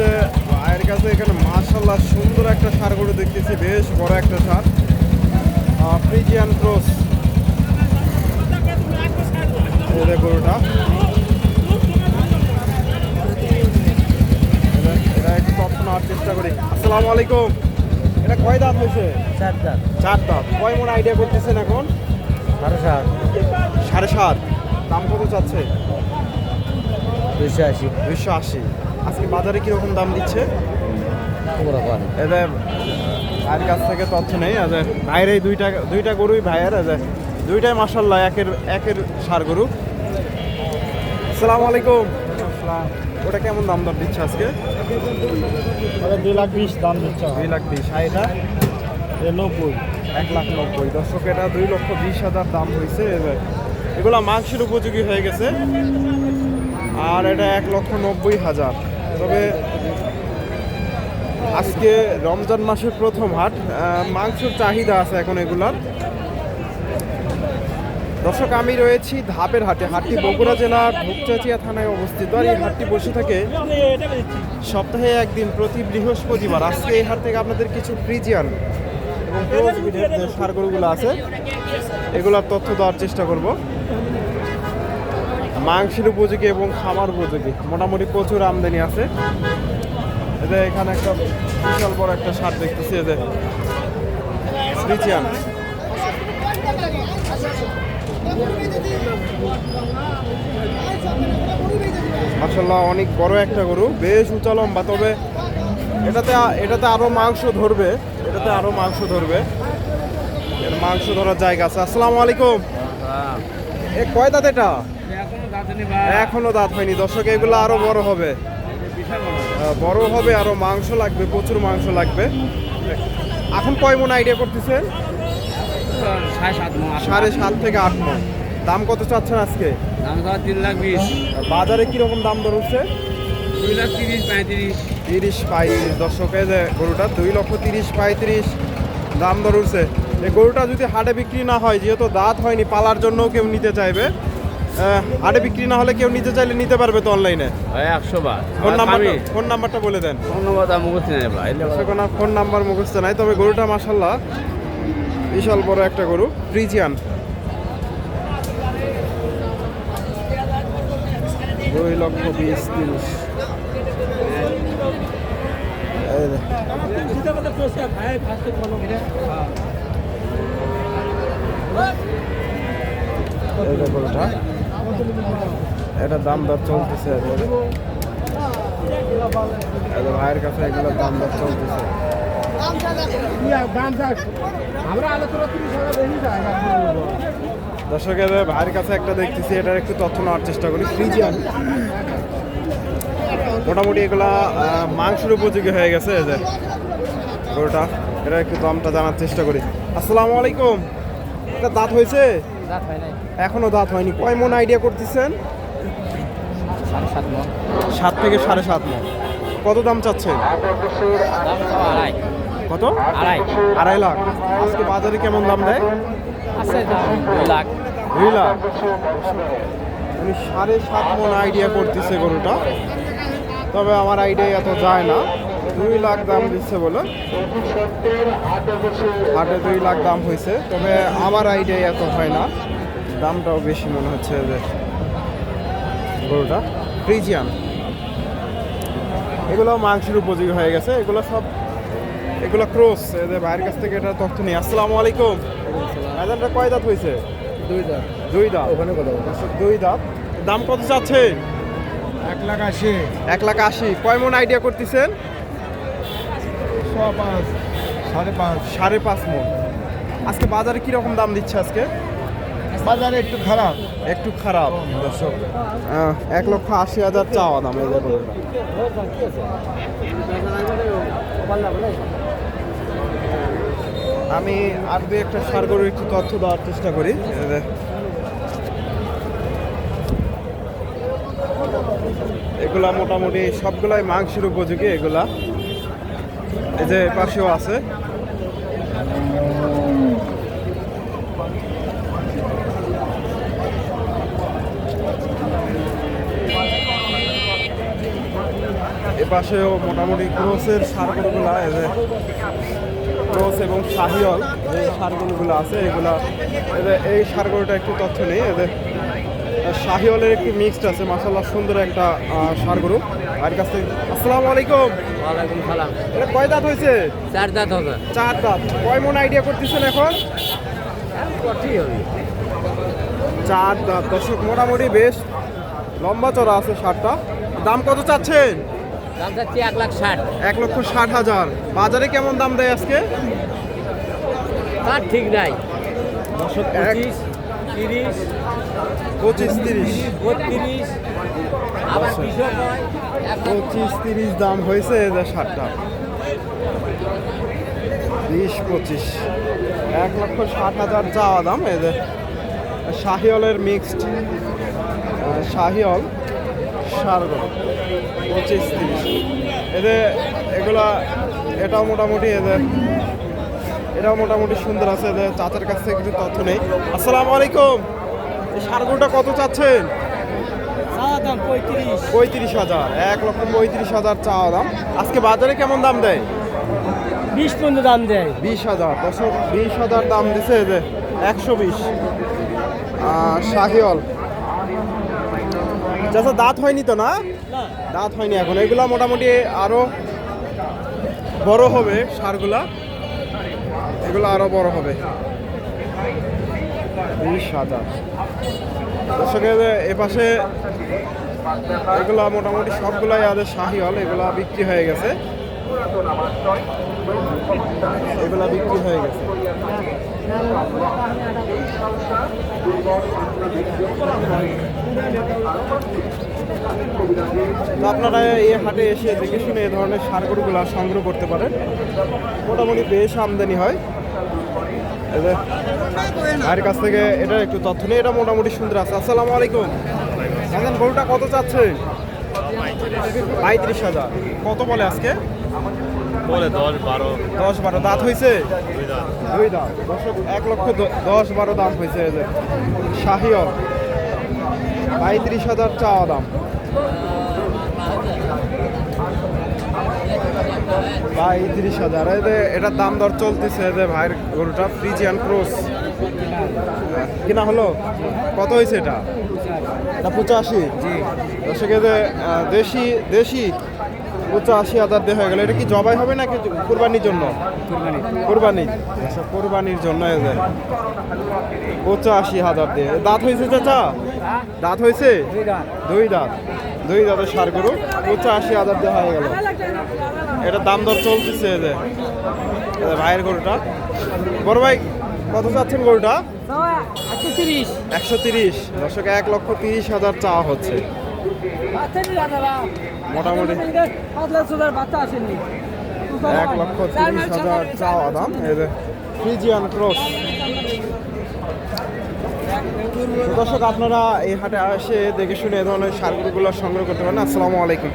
যে ভাইয়ের কাছে এখানে মাশাআল্লাহ সুন্দর একটা ষাঁড় গরু দেখতেছি, বেশ বড় একটা ষাঁড়, ফ্রিজিয়ান ক্রস। এই যে গরুটা, এটা একটু তথ্য নেওয়ার চেষ্টা করি। আসসালামু আলাইকুম। এটা কয় দাঁত হয়েছে? চার দাঁত। চার দাঁত। কয় মন আইডিয়া করতেছেন এখন? 7.5। 7.5। দাম কত চাচ্ছে? 280। 280। আজকে বাজারে কিরকম দাম দিচ্ছে? এদের ভাইয়ের কাছ থেকে তথ্য নেই। ভাইয়ের এই দুইটা গরুই ভাইয়ের, দুইটাই মাশাআল্লাহ একের ষাঁড় গরু। আসসালামু আলাইকুম। ওটা কেমন দাম দর দিচ্ছে আজকে? 2,20,000 দাম দিচ্ছে। 2,20,000। আর এটা 90। 1,90,000। দর্শক, এটা 2,20,000 দাম হয়েছে। এগুলা মাংসের উপযোগী হয়ে গেছে। আর এটা 1,90,000। তবে আজকে রমজান মাসের প্রথম হাট, মাংসের চাহিদা আছে এখন এগুলার। দর্শক, আমি রয়েছি ধাপের হাটে। হাটটি বগুড়া জেলার ধূপচাচিয়া থানায় অবস্থিত। আর এই হাটটি বসে থাকে সপ্তাহে একদিন, প্রতি বৃহস্পতিবার। আজকে এই হাট থেকে আপনাদের কিছু ফ্রিজিয়ান এবং ক্রস ব্রিডের যে ষাঁড় গরুগুলো আছে এগুলোর তথ্য দেওয়ার চেষ্টা করব। মাংসের উপযোগী এবং খামার উপযোগী মোটামুটি প্রচুর আমদানি আছে। এদের এখানে একটা বিশাল বড় একটা ষাঁড় দেখতেছি, এদের ফ্রিজিয়ান। মাশাআল্লাহ অনেক বড় একটা গরু, বেশ উঁচা লম্বা। তবে এটাতে আরো মাংস ধরবে, এর মাংস ধরার জায়গা আছে। আসসালামু আলাইকুম। এ কয় দাঁত এটা? এখনো দাঁত হয়নি। দর্শক, এগুলো আরো বড় হবে, আরো মাংস লাগবে, প্রচুর মাংস লাগবে। এখন কয় মন আইডিয়া করতেছেন? 7.5 থেকে 8 মন। দাম কত চাচ্ছেন আজকে? 3,20,000। বাজারে কিরকম দাম দর হচ্ছে? 2,30,000, 35,000। 30-35। দর্শকের যে গরুটা 2,30,000-35,000 দাম দর উঠছে। এই গরুটা যদি হাটে বিক্রি না হয়, যেহেতু দাঁত হয়নি, পালার জন্যও কেউ নিতে চাইবে, হাটে বিক্রি না হলে কেউ নিতে চাইলে নিতে পারবে তো অনলাইনে? 100 বার। ফোন নাম্বারটা বলে দেন। ফোন নাম্বার মুখস্থ নাই। তবে গরুটা মাশাআল্লাহ বিশাল বড় একটা গরু, ফ্রিজিয়ান। 2,20,000-30,000। এটার দাম দর চলতেছে, ভাইয়ের কাছে এগুলোর দাম দর চলতেছে। দর্শকের ভাইয়ের কাছে একটা দেখতেছি, এটার একটু তথ্য নেওয়ার চেষ্টা করি। ফ্রিজিয়ান মোটামুটি এগুলা মাংসের উপযোগী হয়ে গেছে। এই যে গরুটা, এটা একটু দামটা জানার চেষ্টা করি। আসসালামু আলাইকুম। এটা দাঁত হয়েছে? এখনো দাঁত হয়নি। কয় মন আইডিয়া করতেছেন? 7.5 মণ। 7 থেকে 7.5 মণ। কত দাম চাচ্ছেন? কত? 2.5 লাখ। আজকে বাজারে কেমন দাম দেয়? 2 লাখ। 2 লাখ। উনি 7.5 মণ আইডিয়া করতেছে গরুটা। তবে আমার আইডিয়া এত যায় না। 2 লাখ দাম দিচ্ছে বলে, হাটে 2 লাখ দাম হয়েছে। তবে আমার আইডিয়া এত হয় না, দামটাও বেশি মনে হচ্ছে। যে গরুটা ফ্রিজিয়ান, এগুলো মাংসের উপযোগী হয়ে গেছে। এগুলো ক্রস। এদের ভাইয়ের কাছ থেকে এটা তথ্য নিই। আসসালামু আলাইকুম। বাজারটা কয় দাঁত হয়েছে? 2 দাঁত। ওখানে কত? 2 দাঁত। দাম কত চাচ্ছে? 1,80,000। 1,80,000। কয় মন আইডিয়া করতেছেন? 5.5 মণ। আজকে বাজারে কিরকম দাম দিচ্ছে আজকে? বাজারে একটু খারাপ। দর্শক, 1,80,000 চাওয়া দাম। আমি আর দুই একটা ষাঁড় গরুর একটু তথ্য দেওয়ার চেষ্টা করি। এগুলা মোটামুটি সবগুলাই মাংসের উপযোগী। এগুলা এই যে পাশেও আছে। পাশেও মোটামুটি ক্রোসের সারগুলোগুলা ক্রোস এবং শাহিওল যে সারগুলোগুলো আছে এগুলা এই সারগুলোটা একটু তথ্য নেই শাহিওয়ালের একটু মিক্সড আছে মাশাআল্লাহ সুন্দর একটা ষাঁড় গরু আর কাছ থেকে আসসালামু আলাইকুম। ওয়ালাইকুম সালাম। এটা কয় দাঁত হয়েছে? 4 দাঁত হবে। 4 দাঁত। কয় মন আইডিয়া করতেছেন এখন? কটি হবে? 4 দাঁত। দর্শক মোটামুটি বেশ লম্বা চড়া আছে ষাঁড়টা। দাম কত চাচ্ছেন? দাম যাচ্ছে 1,60,000। 1,60,000। বাজারে কেমন দাম দেয় আজকে? তার ঠিক নাই। দর্শক 25, 30, 25-30 32, আবার 20 কয়। 25-30 দাম হয়েছে এদের ষাঁড়টা। 20-25 1,60,000 চাওয়া দাম এদের শাহিওলের মিক্সড শাহিওল ষাঁড়গুলো 25-30 এদের এগুলা এটাও মোটামুটি সুন্দর আছে এদের চাচার কাছ থেকে কিছু তথ্য নেই। আসসালামু আলাইকুম। এই ষাঁড়গুলোটা কত চাচ্ছেন? 35,000 1,35,000 চাওয়া দাম। আজকে বাজারে কেমন দাম দেয়? 20 পর্যন্ত দাম দেয়। 20,000 দর্শক 20,000 দাম দিছে যে 120 শাহিওল। চাচা দাঁত হয়নি তো না? দাঁত হয়নি এখন। এগুলা মোটামুটি আরো বড় হবে ষাঁড়গুলা, এগুলো আরো বড় হবে। 20,000 দর্শকের এ পাশে এগুলা মোটামুটি সবগুলাই আমাদের শাহিওল, এগুলা বিক্রি হয়ে গেছে। তো আপনারা এই হাটে এসে দেখে শুনে এই ধরনের ষাঁড় গরুগুলা সংগ্রহ করতে পারেন। মোটামুটি বেশ আমদানি হয়। ভাইয়ের কাছ থেকে এটা একটু তথ্য নেই। এটা মোটামুটি সুন্দর আছে। আসসালামু আলাইকুম। এখন গরুটা কত চাচ্ছে? 35,000। কত বলে আজকে? বলে 10-12 দাঁত হয়েছে? 2 দাঁত। 2 দাঁত। দর্শক 1,10,12 দাম হয়েছে এদের শাহিওল। 35,000 চাওয়া দাম। 35,000 এটার দাম দর চলতেছে এদের ভাইয়ের গরুটা ফ্রিজিয়ান ক্রস কিনা হলো। কত হয়েছে এটা? এটা 85। দর্শক এদের দেশি 85,000 দিয়ে হয়ে গেল। এটা কি জবাই হবে নাকি কুরবানির জন্য? কুরবানি। আচ্ছা কুরবানির জন্য এদের 85,000 দিয়ে। দাঁত হয়েছে চাচা? দাঁত হয়েছে? 2 দাঁত। 2 দাঁতের ষাঁড় গরু 85,000 দিয়ে হয়ে গেল। এটা দাম দর চলতেছে এদের ভাইয়ের গরুটা। বড় ভাই কত চাচ্ছেন গরুটা? 130। দর্শক 1,30,000 চাওয়া হচ্ছে। মোটামুটি 1,30,000 চাওয়া দাম এদের ফ্রিজিয়ান ক্রস। দর্শক আপনারা এই হাটে এসে দেখে শুনে এ ধরনের ষাঁড় গরুগুলো সংগ্রহ করতে পারেন। আসসালামু আলাইকুম।